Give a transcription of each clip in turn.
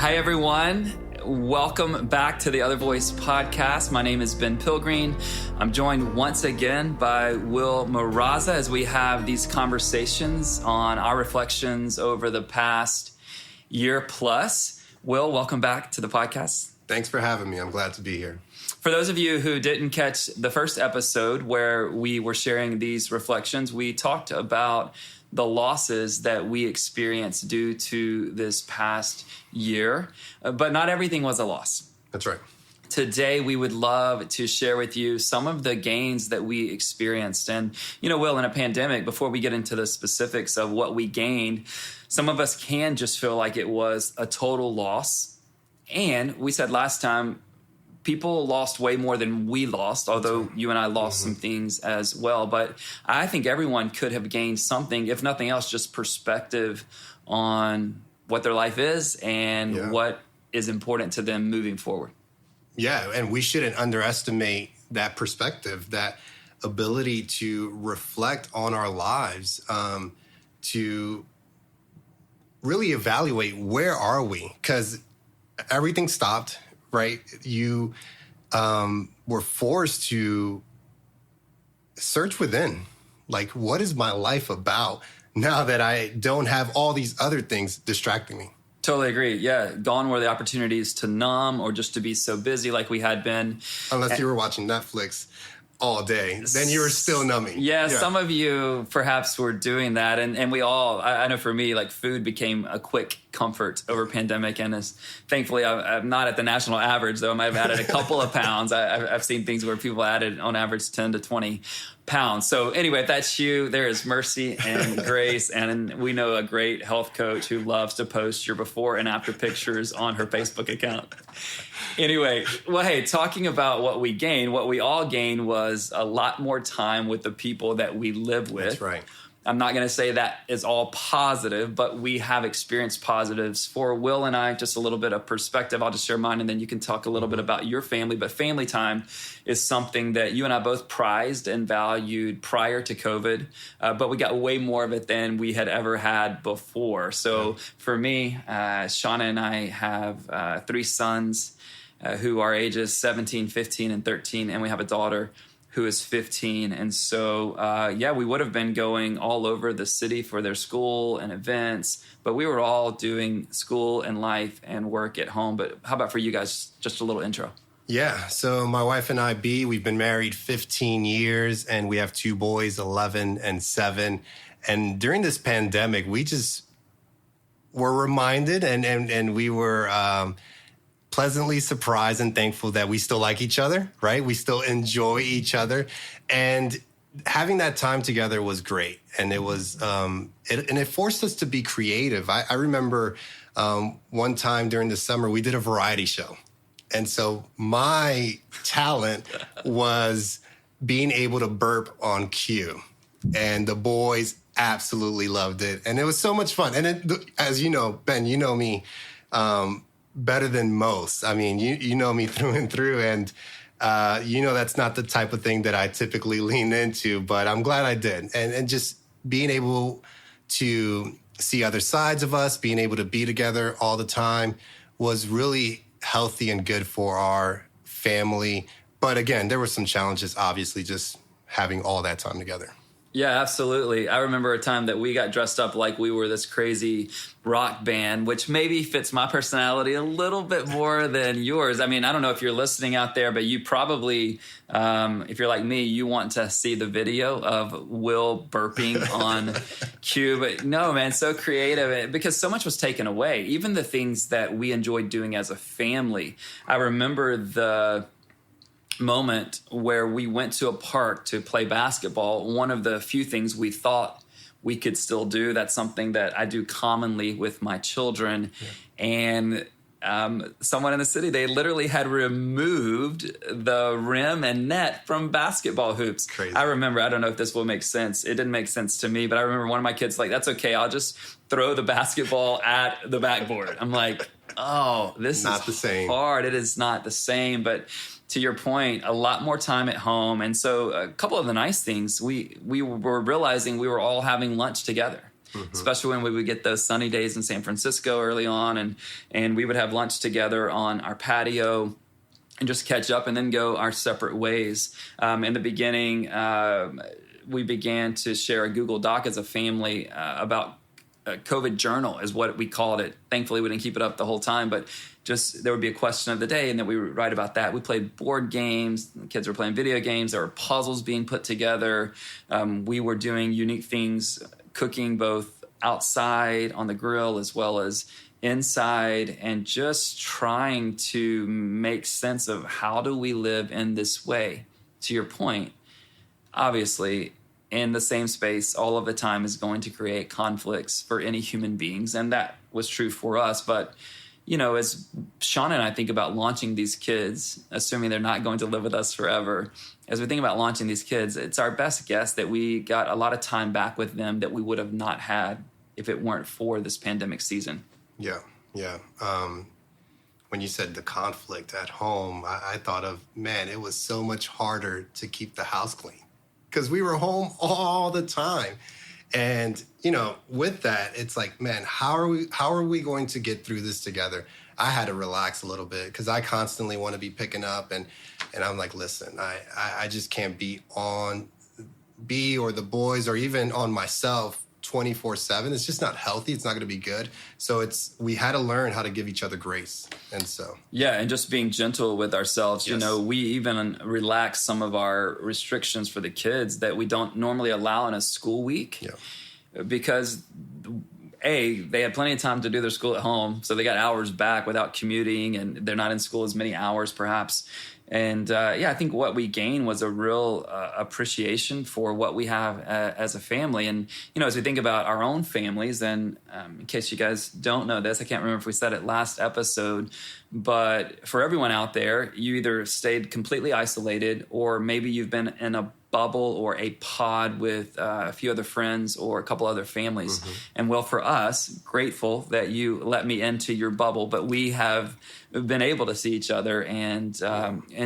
Hi, everyone. Welcome back to the Other Voice podcast. My name is Ben Pilgreen. I'm joined once again by Will Maraza as we have these conversations on our reflections over the past year plus. Will, welcome back to the podcast. Thanks for having me. I'm glad to be here. For those of you who didn't catch the first episode where we were sharing these reflections, we talked about the losses that we experienced due to this past year, but not everything was a loss. That's right. Today, we would love to share with you some of the gains that we experienced. And, Will, in a pandemic, before we get into the specifics of what we gained, some of us can just feel like it was a total loss. And we said last time, people lost way more than we lost, although you and I lost some things as well. But I think everyone could have gained something, if nothing else, just perspective on what their life is and what is important to them moving forward. Yeah, and we shouldn't underestimate that perspective, that ability to reflect on our lives, to really evaluate where are we? Because everything stopped. Right? You were forced to search within. Like, what is my life about now that I don't have all these other things distracting me? Totally agree. Yeah. Gone were the opportunities to numb or just to be so busy like we had been. Unless you were watching Netflix all day, then you were still numbing. Yeah, some of you perhaps were doing that. And we all, I know for me, like food became a quick comfort over pandemic. And thankfully, I'm not at the national average, though I might have added a couple of pounds. I've seen things where people added on average 10 to 20 pounds. So anyway, if that's you, there is mercy and grace. And we know a great health coach who loves to post your before and after pictures on her Facebook account. Anyway, well, hey, talking about what we all gained was a lot more time with the people that we live with. That's right. I'm not going to say that is all positive, but we have experienced positives. For Will and I, just a little bit of perspective. I'll just share mine, and then you can talk a little bit about your family. But family time is something that you and I both prized and valued prior to COVID, but we got way more of it than we had ever had before. So for me, Shauna and I have 3 sons who are ages 17, 15, and 13, and we have a daughter who is 15. And so, we would have been going all over the city for their school and events, but we were all doing school and life and work at home. But how about for you guys, just a little intro? Yeah, so my wife and I, we've been married 15 years, and we have 2 boys, 11 and 7. And during this pandemic, we just were reminded and we were pleasantly surprised and thankful that we still like each other, right? We still enjoy each other. And having that time together was great. And it was, it forced us to be creative. I remember one time during the summer, we did a variety show. And so my talent was being able to burp on cue. And the boys absolutely loved it. And it was so much fun. And as you know, Ben, you know me, better than most. I mean, you know me through and through, and that's not the type of thing that I typically lean into, but I'm glad I did. And just being able to see other sides of us, being able to be together all the time was really healthy and good for our family. But again, there were some challenges, obviously, just having all that time together. Yeah, absolutely. I remember a time that we got dressed up like we were this crazy rock band, which maybe fits my personality a little bit more than yours. I mean, I don't know if you're listening out there, but you probably, if you're like me, you want to see the video of Will burping on cue. But no, man, so creative because so much was taken away. Even the things that we enjoyed doing as a family. I remember the moment where we went to a park to play basketball. One of the few things we thought we could still do. That's something that I do commonly with my children. Yeah. And someone in the city, they literally had removed the rim and net from basketball hoops. Crazy. I remember, I don't know if this will make sense. It didn't make sense to me, but I remember one of my kids like, that's okay. I'll just throw the basketball at the backboard. I'm like, oh, this not is the same. Hard. It is not the same, but to your point, a lot more time at home. And so a couple of the nice things, we were realizing we were all having lunch together. especially when we would get those sunny days in San Francisco early on, and we would have lunch together on our patio and just catch up and then go our separate ways. In the beginning, we began to share a Google Doc as a family about COVID journal is what we called it. Thankfully, we didn't keep it up the whole time, but just there would be a question of the day, and then we would write about that. We played board games. The kids were playing video games. There were puzzles being put together. We were doing unique things, cooking both outside on the grill as well as inside, and just trying to make sense of how do we live in this way. To your point, obviously, in the same space all of the time is going to create conflicts for any human beings, and that was true for us. But as Sean and I think about launching these kids, assuming they're not going to live with us forever, as we think about launching these kids, it's our best guess that we got a lot of time back with them that we would have not had if it weren't for this pandemic season. Yeah. When you said the conflict at home, I thought of, man, it was so much harder to keep the house clean because we were home all the time. And, with that, it's like, man, how are we going to get through this together? I had to relax a little bit because I constantly want to be picking up. And I'm like, listen, I just can't be on B or the boys or even on myself 24/7. It's just not healthy. It's not going to be good. So we had to learn how to give each other grace. And so. Yeah. And just being gentle with ourselves. Yes. We even relaxed some of our restrictions for the kids that we don't normally allow in a school week. Yeah. Because they had plenty of time to do their school at home. So they got hours back without commuting, and they're not in school as many hours perhaps. And I think what we gained was a real appreciation for what we have as a family. And, as we think about our own families, and in case you guys don't know this, I can't remember if we said it last episode, but for everyone out there, you either stayed completely isolated or maybe you've been in a bubble or a pod with a few other friends or a couple other families. Mm-hmm. And well, for us, grateful that you let me into your bubble, but we have been able to see each other and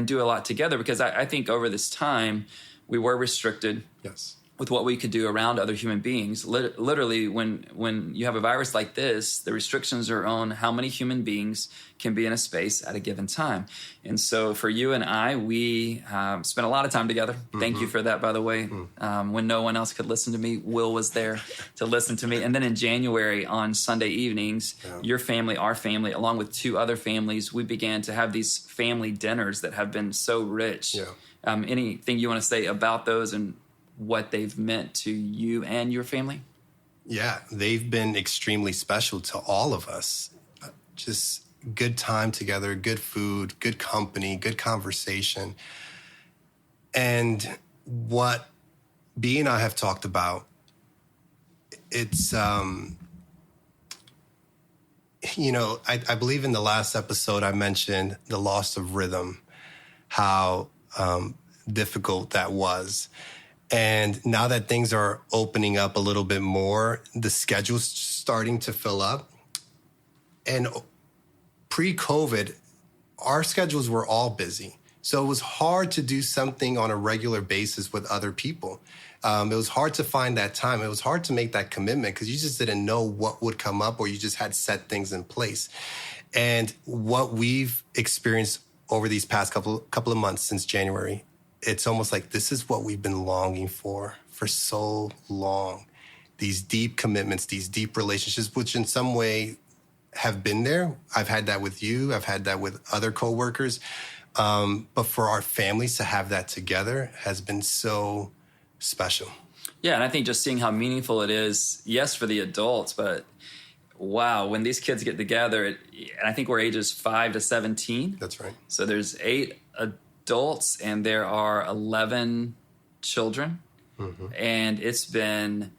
do a lot together because I think over this time we were restricted. Yes. With what we could do around other human beings. Literally, when you have a virus like this, the restrictions are on how many human beings can be in a space at a given time. And so for you and I, we spent a lot of time together. Mm-hmm. Thank you for that, by the way. Mm-hmm. When no one else could listen to me, Will was there to listen to me. And then in January on Sunday evenings, your family, our family, along with two other families, we began to have these family dinners that have been so rich. Yeah. Anything you want to say about those and what they've meant to you and your family? Yeah, they've been extremely special to all of us. Just good time together, good food, good company, good conversation. And what B and I have talked about, it's, I believe in the last episode I mentioned the loss of rhythm, how difficult that was. And now that things are opening up a little bit more, the schedule's starting to fill up. And pre-COVID, our schedules were all busy. So it was hard to do something on a regular basis with other people. It was hard to find that time. It was hard to make that commitment because you just didn't know what would come up or you just had set things in place. And what we've experienced over these past couple of months since January, it's almost like this is what we've been longing for so long. These deep commitments, these deep relationships, which in some way have been there. I've had that with you. I've had that with other coworkers. But for our families to have that together has been so special. Yeah, and I think just seeing how meaningful it is, yes, for the adults, but wow, when these kids get together, and I think we're ages 5 to 17. That's right. So there's 8 adults and there are 11 children. Mm-hmm. And it's been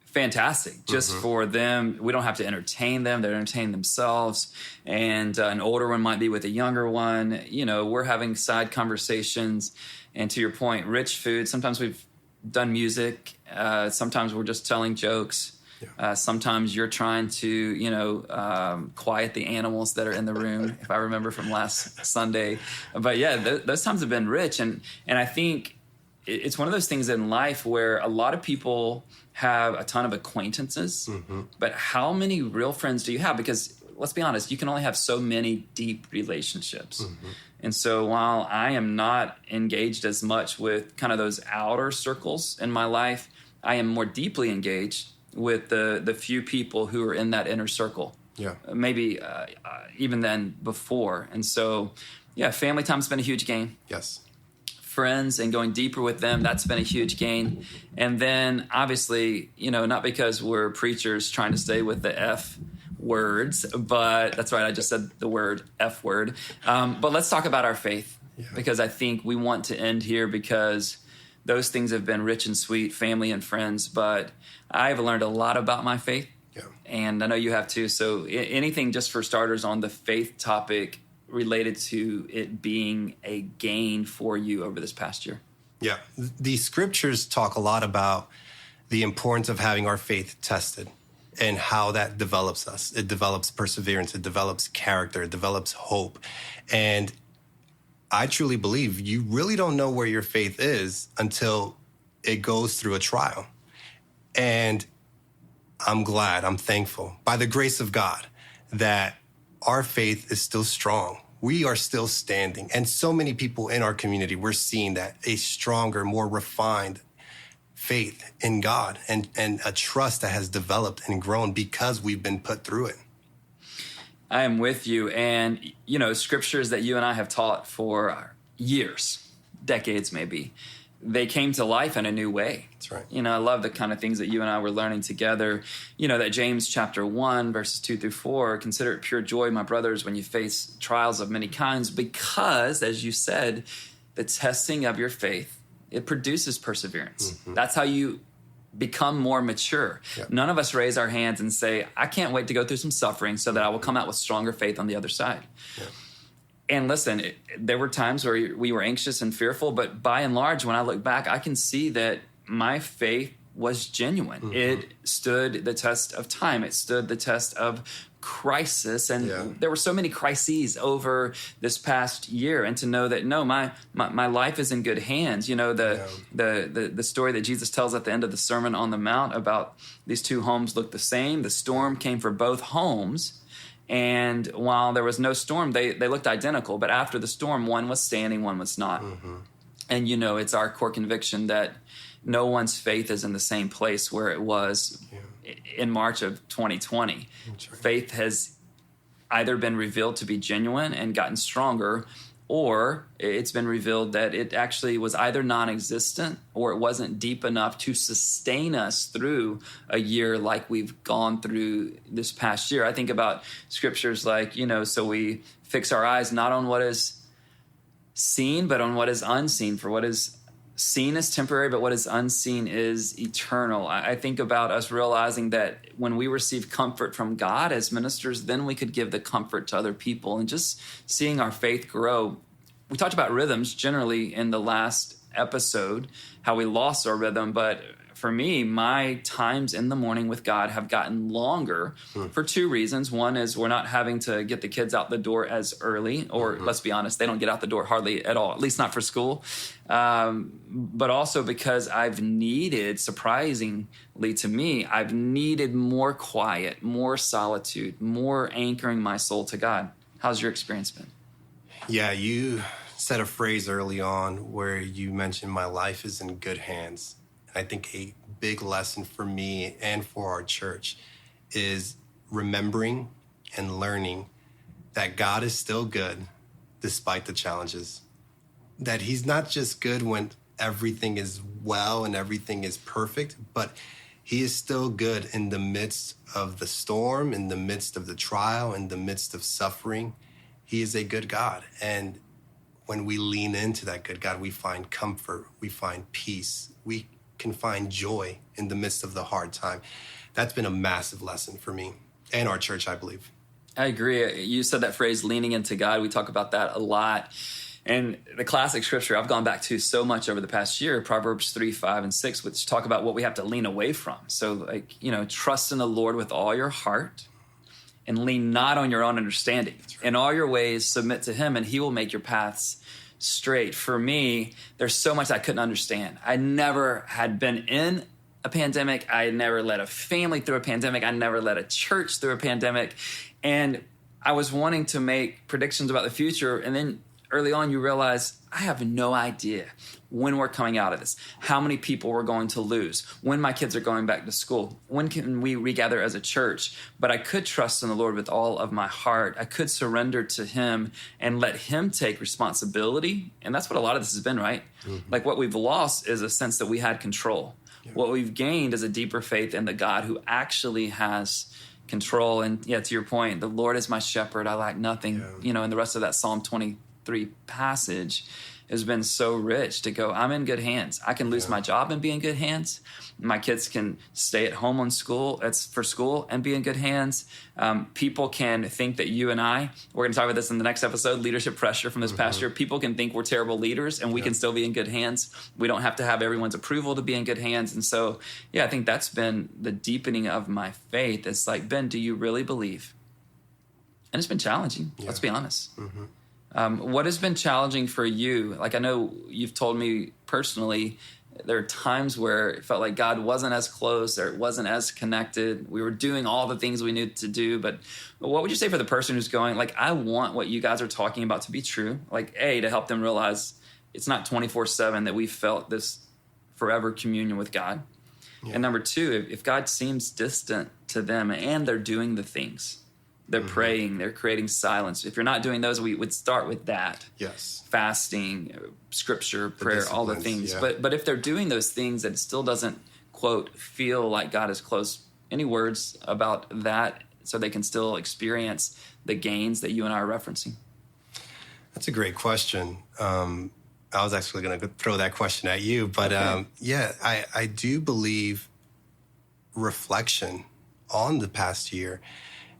fantastic just for them. We don't have to entertain them. They're entertaining themselves. And an older one might be with a younger one. We're having side conversations. And to your point, rich food. Sometimes we've done music. Sometimes we're just telling jokes. Yeah. Sometimes you're trying to, quiet the animals that are in the room, if I remember from last Sunday. But yeah, those times have been rich. And I think it's one of those things in life where a lot of people have a ton of acquaintances, but how many real friends do you have? Because let's be honest, you can only have so many deep relationships. And so while I am not engaged as much with kind of those outer circles in my life, I am more deeply engaged with the few people who are in that inner circle. Yeah. Maybe even then before. And so, yeah, family time's been a huge gain. Yes. Friends and going deeper with them, that's been a huge gain. And then obviously, not because we're preachers trying to stay with the F words, but that's right, I just said the word F word. But let's talk about our faith, because I think we want to end here because those things have been rich and sweet, family and friends, but I've learned a lot about my faith. Yeah. And I know you have too. So anything just for starters on the faith topic related to it being a gain for you over this past year? Yeah. The scriptures talk a lot about the importance of having our faith tested and how that develops us. It develops perseverance. It develops character. It develops hope. And I truly believe you really don't know where your faith is until it goes through a trial. And I'm glad, I'm thankful, by the grace of God, that our faith is still strong. We are still standing. And so many people in our community, we're seeing that, a stronger, more refined faith in God and a trust that has developed and grown because we've been put through it. I am with you. And, scriptures that you and I have taught for years, decades maybe, they came to life in a new way. That's right. I love the kind of things that you and I were learning together. That James chapter 1, verses 2-4, consider it pure joy, my brothers, when you face trials of many kinds, because, as you said, the testing of your faith, it produces perseverance. That's how you become more mature. Yep. None of us raise our hands and say, I can't wait to go through some suffering so that I will come out with stronger faith on the other side. Yep. And listen, there were times where we were anxious and fearful, but by and large, when I look back, I can see that my faith was genuine. It stood the test of time. It stood the test of crisis. And there were so many crises over this past year. And to know that, no, my life is in good hands. The story that Jesus tells at the end of the Sermon on the Mount about these two homes look the same. The storm came for both homes. And while there was no storm, they looked identical. But after the storm, one was standing, one was not. And, it's our core conviction that no one's faith is in the same place where it was in March of 2020. Right. Faith has either been revealed to be genuine and gotten stronger, or it's been revealed that it actually was either non-existent or it wasn't deep enough to sustain us through a year like we've gone through this past year. I think about scriptures like, so we fix our eyes not on what is seen, but on what is unseen. For what is seen is temporary, but what is unseen is eternal. I think about us realizing that when we receive comfort from God as ministers, then we could give the comfort to other people, and just seeing our faith grow. We talked about rhythms generally in the last episode, how we lost our rhythm, but for me, my times in the morning with God have gotten longer for two reasons. One is we're not having to get the kids out the door as early, or let's be honest, they don't get out the door hardly at all, at least not for school. But also because I've needed, surprisingly to me, I've needed more quiet, more solitude, more anchoring my soul to God. How's your experience been? Yeah, you said a phrase early on where you mentioned my life is in good hands. I think a big lesson for me and for our church is remembering and learning that God is still good despite the challenges. That he's not just good when everything is well and everything is perfect, but he is still good in the midst of the storm, in the midst of the trial, in the midst of suffering. He is a good God. And when we lean into that good God, we find comfort, we find peace, we can find joy in the midst of the hard time. That's been a massive lesson for me and our church, I believe. I agree. You said that phrase, leaning into God. We talk about that a lot. And the classic scripture I've gone back to so much over the past year, Proverbs 3, 5, and 6, which talk about what we have to lean away from. So, trust in the Lord with all your heart and lean not on your own understanding. Right. In all your ways, submit to him, and he will make your paths straight. For me, there's so much I couldn't understand. I never had been in a pandemic. I had never led a family through a pandemic. I never led a church through a pandemic. And I was wanting to make predictions about the future. And then early on, you realize I have no idea when we're coming out of this, how many people we're going to lose, when my kids are going back to school, when can we regather as a church. But I could trust in the Lord with all of my heart. I could surrender to him and let him take responsibility. And that's what a lot of this has been, right? Mm-hmm. Like what we've lost is a sense that we had control. Yeah. What we've gained is a deeper faith in the God who actually has control. And yeah, to your point, the Lord is my shepherd. I lack nothing. Yeah. And the rest of that Psalm 23 passage has been so rich to go, I'm in good hands. I can lose my job and be in good hands. My kids can stay at home for school and be in good hands. People can think that you and I, we're going to talk about this in the next episode, leadership pressure from this past year. People can think we're terrible leaders and we can still be in good hands. We don't have to have everyone's approval to be in good hands. And so, I think that's been the deepening of my faith. It's like, Ben, do you really believe? And it's been challenging. Yeah. Let's be honest. Mm-hmm. What has been challenging for you? Like, I know you've told me personally, there are times where it felt like God wasn't as close or it wasn't as connected. We were doing all the things we needed to do. But what would you say for the person who's going, like, I want what you guys are talking about to be true? Like, A, to help them realize it's not 24/7 that we felt this forever communion with God. Yeah. And number two, if God seems distant to them and they're doing the things, they're praying, they're creating silence. If you're not doing those, we would start with that. Yes. Fasting, scripture, prayer, all the things. Yeah. But if they're doing those things that it still doesn't, quote, feel like God is close, any words about that so they can still experience the gains that you and I are referencing? That's a great question. I was actually going to throw that question at you. But I do believe reflection on the past year,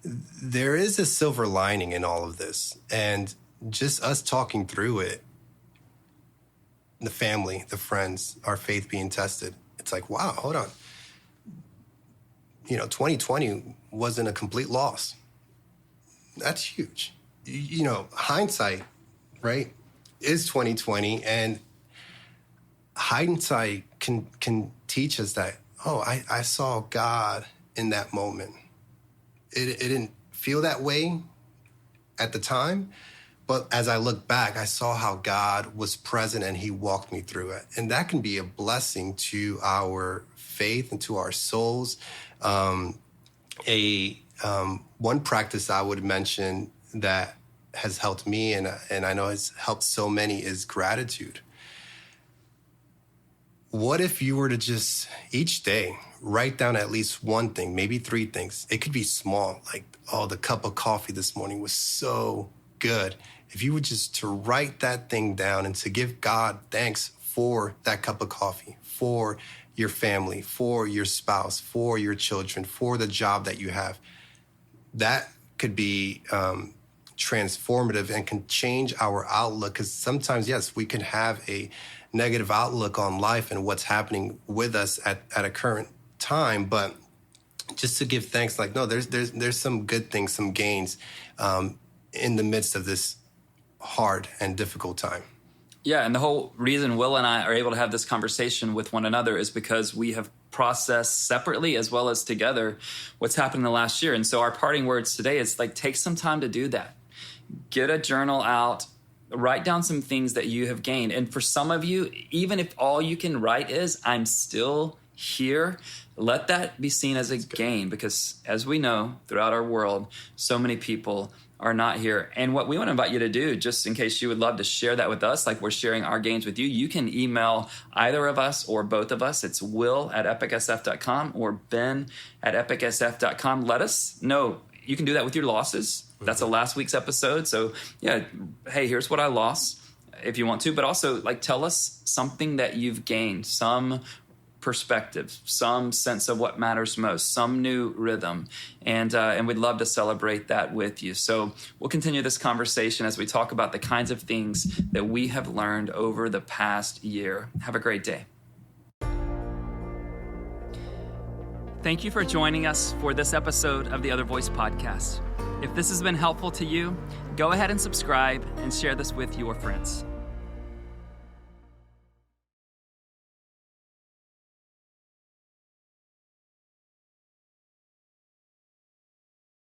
there is a silver lining in all of this. And just us talking through it, the family, the friends, our faith being tested, it's like, wow, hold on. 2020 wasn't a complete loss. That's huge. Hindsight, right, is 2020. And hindsight can teach us that, I saw God in that moment. It didn't feel that way at the time, but as I look back, I saw how God was present and he walked me through it. And that can be a blessing to our faith and to our souls. One practice I would mention that has helped me and I know has helped so many is gratitude. What if you were to just each day write down at least one thing, maybe three things? It could be small, like, the cup of coffee this morning was so good. If you were just to write that thing down and to give God thanks for that cup of coffee, for your family, for your spouse, for your children, for the job that you have, that could be transformative and can change our outlook. Because sometimes, yes, we can have a negative outlook on life and what's happening with us at a current time, but just to give thanks, like, no, there's some good things, some gains in the midst of this hard and difficult time. Yeah, and the whole reason Will and I are able to have this conversation with one another is because we have processed separately as well as together what's happened in the last year. And so our parting words today is like, take some time to do that. Get a journal out. Write down some things that you have gained. And for some of you, even if all you can write is, I'm still here, let that be seen as a gain, because as we know, throughout our world, so many people are not here. And what we want to invite you to do, just in case you would love to share that with us, like we're sharing our gains with you, you can email either of us or both of us. It's will@epicsf.com or ben@epicsf.com. Let us know. You can do that with your losses. That's a last week's episode. So yeah, hey, here's what I lost if you want to, but also like tell us something that you've gained, some perspective, some sense of what matters most, some new rhythm. And we'd love to celebrate that with you. So we'll continue this conversation as we talk about the kinds of things that we have learned over the past year. Have a great day. Thank you for joining us for this episode of the Other Voice Podcast. If this has been helpful to you, go ahead and subscribe and share this with your friends.